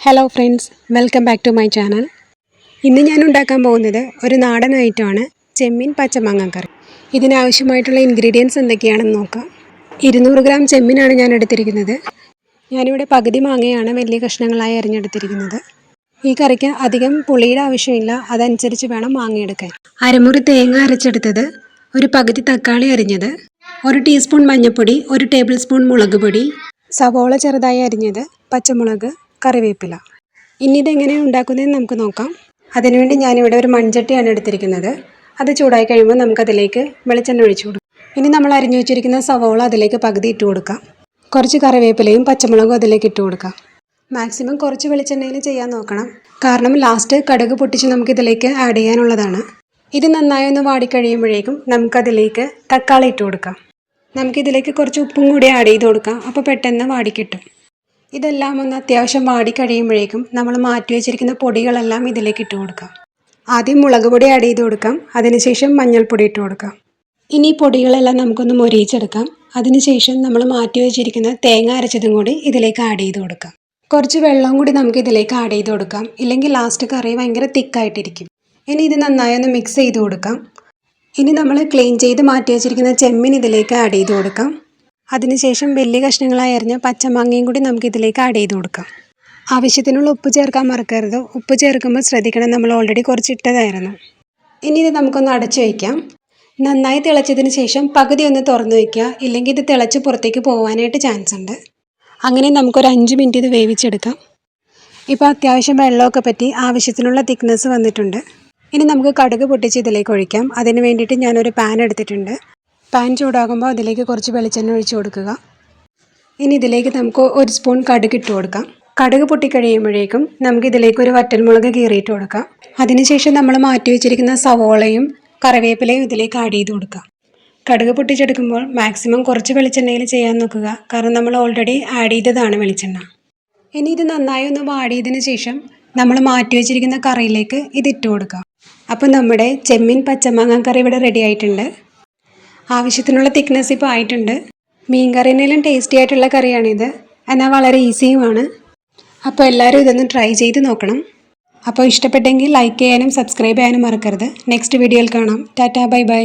Hello friends, welcome back to my channel. ഇന്ന് ഞാൻ ഉണ്ടാക്കാൻ പോകുന്നത് ഒരു നാടൻ ഐറ്റമാണ് ചെമ്മീൻ പച്ചമാങ്ങ കറി. ഇതിനാവശ്യമായിട്ടുള്ള ഇൻഗ്രീഡിയൻസ് എന്തൊക്കെയാണെന്ന് നോക്കാം. 200 ഗ്രാം ചെമ്മീനാണ് ഞാൻ എടുത്തിരിക്കുന്നത്. ഞാനിവിടെ പകുതി മാങ്ങയാണ് വലിയ കഷ്ണങ്ങളായി അരിഞ്ഞെടുത്തിരിക്കുന്നത്. ഈ കറിക്ക് അധികം പുളിയുടെ ആവശ്യമില്ല, അതനുസരിച്ച് വേണം മാങ്ങ എടുക്കാൻ. അരമുറി തേങ്ങ അരച്ചെടുത്തത്, ഒരു പകുതി തക്കാളി അരിഞ്ഞത്, 1 ടീസ്പൂൺ മഞ്ഞൾപ്പൊടി, 1 ടേബിൾ സ്പൂൺ മുളക് പൊടി, സവോള ചെറുതായി അരിഞ്ഞത്, പച്ചമുളക്, കറിവേപ്പില. ഇനി ഇതെങ്ങനെയാണ് ഉണ്ടാക്കുന്നതെന്ന് നമുക്ക് നോക്കാം. അതിനുവേണ്ടി ഞാനിവിടെ ഒരു മൺചട്ടിയാണ് എടുത്തിരിക്കുന്നത്. അത് ചൂടായി കഴിയുമ്പോൾ നമുക്കതിലേക്ക് വെളിച്ചെണ്ണ ഒഴിച്ചു കൊടുക്കാം. ഇനി നമ്മൾ അരിഞ്ഞു വെച്ചിരിക്കുന്ന സവോള അതിലേക്ക് പകുതി ഇട്ട് കൊടുക്കാം. കുറച്ച് കറിവേപ്പിലയും പച്ചമുളകും അതിലേക്ക് ഇട്ട് കൊടുക്കാം. മാക്സിമം കുറച്ച് വെളിച്ചെണ്ണയിൽ ചെയ്യാൻ നോക്കണം, കാരണം ലാസ്റ്റ് കടുക് പൊട്ടിച്ച് നമുക്കിതിലേക്ക് ആഡ് ചെയ്യാനുള്ളതാണ്. ഇത് നന്നായി ഒന്ന് വാടിക്കഴിയുമ്പോഴേക്കും നമുക്കതിലേക്ക് തക്കാളി ഇട്ട് കൊടുക്കാം. നമുക്കിതിലേക്ക് കുറച്ച് ഉപ്പും കൂടി ആഡ് ചെയ്ത് കൊടുക്കാം, അപ്പോൾ പെട്ടെന്ന് വാടിക്കിട്ടും. ഇതെല്ലാം ഒന്ന് അത്യാവശ്യം വാടി കഴിയുമ്പോഴേക്കും നമ്മൾ മാറ്റി വെച്ചിരിക്കുന്ന പൊടികളെല്ലാം ഇതിലേക്ക് ഇട്ട് കൊടുക്കാം. ആദ്യം മുളക് പൊടി ആഡ് ചെയ്ത് കൊടുക്കാം, അതിനുശേഷം മഞ്ഞൾപ്പൊടി ഇട്ട് കൊടുക്കാം. ഇനി പൊടികളെല്ലാം നമുക്കൊന്ന് മൊരിയിച്ചെടുക്കാം. അതിനുശേഷം നമ്മൾ മാറ്റി വെച്ചിരിക്കുന്ന തേങ്ങ അരച്ചതും കൂടി ഇതിലേക്ക് ആഡ് ചെയ്ത് കൊടുക്കാം. കുറച്ച് വെള്ളം കൂടി നമുക്ക് ഇതിലേക്ക് ആഡ് ചെയ്ത് കൊടുക്കാം, ഇല്ലെങ്കിൽ ലാസ്റ്റ് കറി ഭയങ്കര തിക്കായിട്ടിരിക്കും. ഇനി ഇത് നന്നായി ഒന്ന് മിക്സ് ചെയ്ത് കൊടുക്കാം. ഇനി നമ്മൾ ക്ലീൻ ചെയ്ത് മാറ്റി വെച്ചിരിക്കുന്ന ചെമ്മീൻ ഇതിലേക്ക് ആഡ് ചെയ്ത് കൊടുക്കാം. അതിനുശേഷം വലിയ കഷ്ണങ്ങളായി അരിഞ്ഞ പച്ചമാങ്ങയും കൂടി നമുക്ക് ഇതിലേക്ക് ആഡ് ചെയ്ത് കൊടുക്കാം. ആവശ്യത്തിനുള്ള ഉപ്പ് ചേർക്കാൻ മറക്കരുത്. ഉപ്പ് ചേർക്കുമ്പോൾ ശ്രദ്ധിക്കണം, നമ്മൾ ഓൾറെഡി കുറച്ച് ഇട്ടതായിരുന്നു. ഇനി ഇത് നമുക്കൊന്ന് അടച്ചു വയ്ക്കാം. നന്നായി തിളച്ചതിന് ശേഷം പകുതി ഒന്ന് തുറന്നു വയ്ക്കുക, ഇല്ലെങ്കിൽ ഇത് തിളച്ച് പുറത്തേക്ക് പോകാനായിട്ട് ചാൻസ് ഉണ്ട്. അങ്ങനെ നമുക്കൊരു 5 മിനിറ്റ് ഇത് വേവിച്ചെടുക്കാം. ഇപ്പോൾ അത്യാവശ്യം വെള്ളമൊക്കെ പറ്റി ആവശ്യത്തിനുള്ള തിക്നെസ് വന്നിട്ടുണ്ട്. ഇനി നമുക്ക് കടുക് പൊട്ടിച്ച് ഇതിലേക്ക് ഒഴിക്കാം. അതിന് വേണ്ടിയിട്ട് ഞാനൊരു പാൻ എടുത്തിട്ടുണ്ട്. പാൻ ചൂടാകുമ്പോൾ അതിലേക്ക് കുറച്ച് വെളിച്ചെണ്ണ ഒഴിച്ച് കൊടുക്കുക. ഇനി ഇതിലേക്ക് നമുക്ക് 1 സ്പൂൺ കടുക് ഇട്ട് കൊടുക്കാം. കടുക് പൊട്ടിക്കഴിയുമ്പോഴേക്കും നമുക്കിതിലേക്ക് ഒരു വറ്റൽമുളക് കീറിയിട്ട് കൊടുക്കാം. അതിനുശേഷം നമ്മൾ മാറ്റി വെച്ചിരിക്കുന്ന സവോളയും കറിവേപ്പിലയും ഇതിലേക്ക് ആഡ് ചെയ്ത് കൊടുക്കാം. കടുക് പൊട്ടിച്ചെടുക്കുമ്പോൾ മാക്സിമം കുറച്ച് വെളിച്ചെണ്ണയിൽ ചെയ്യാൻ നോക്കുക, കാരണം നമ്മൾ ഓൾറെഡി ആഡ് ചെയ്തതാണ് വെളിച്ചെണ്ണ. ഇനി ഇത് നന്നായി ഒന്ന് വാടിയതിന് ശേഷം നമ്മൾ മാറ്റി വെച്ചിരിക്കുന്ന കറിയിലേക്ക് ഇതിട്ട് കൊടുക്കാം. അപ്പോൾ നമ്മുടെ ചെമ്മീൻ പച്ചമാങ്ങ കറി ഇവിടെ റെഡി ആയിട്ടുണ്ട്. ആവശ്യത്തിനുള്ള തിക്നെസ് ഇപ്പോൾ ആയിട്ടുണ്ട്. മീൻ കറിനേലും ടേസ്റ്റി ആയിട്ടുള്ള കറിയാണിത്, എന്നാൽ വളരെ ഈസിയുമാണ്. അപ്പോൾ എല്ലാവരും ഇതൊന്ന് ട്രൈ ചെയ്ത് നോക്കണം. അപ്പോൾ ഇഷ്ടപ്പെട്ടെങ്കിൽ ലൈക്ക് ചെയ്യാനും സബ്സ്ക്രൈബ് ചെയ്യാനും മറക്കരുത്. നെക്സ്റ്റ് വീഡിയോയിൽ കാണാം. Tata, bye bye.